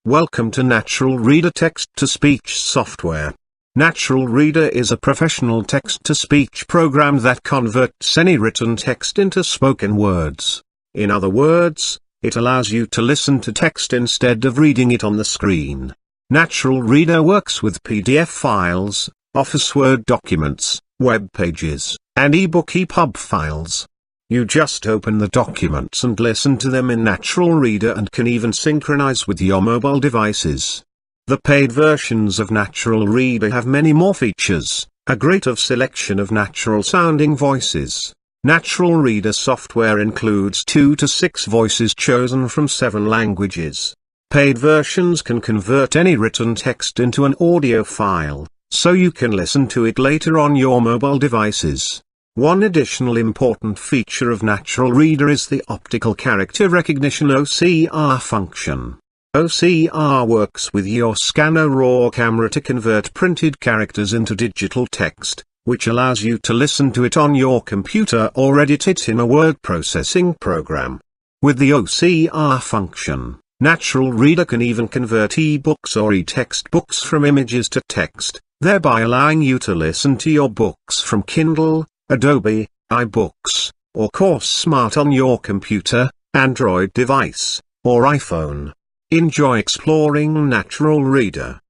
Welcome to Natural Reader text-to-speech software. Natural Reader is a professional text-to-speech program that converts any written text into spoken words. In other words, it allows you to listen to text instead of reading it on the screen. Natural Reader works with PDF files, Office Word documents, web pages, and ebook EPUB files. You just open the documents and listen to them in Natural Reader and can even synchronize with your mobile devices. The paid versions of Natural Reader have many more features, a great selection of natural-sounding voices. Natural Reader software includes 2 to 6 voices chosen from 7 languages. Paid versions can convert any written text into an audio file, so you can listen to it later on your mobile devices. One additional important feature of Natural Reader is the optical character recognition (OCR) function. OCR works with your scanner or camera to convert printed characters into digital text, which allows you to listen to it on your computer or edit it in a word processing program. With the OCR function, Natural Reader can even convert e-books or e-text books from images to text, thereby allowing you to listen to your books from Kindle, Adobe, iBooks, or Course Smart on your computer, Android device, or iPhone. Enjoy exploring Natural Reader.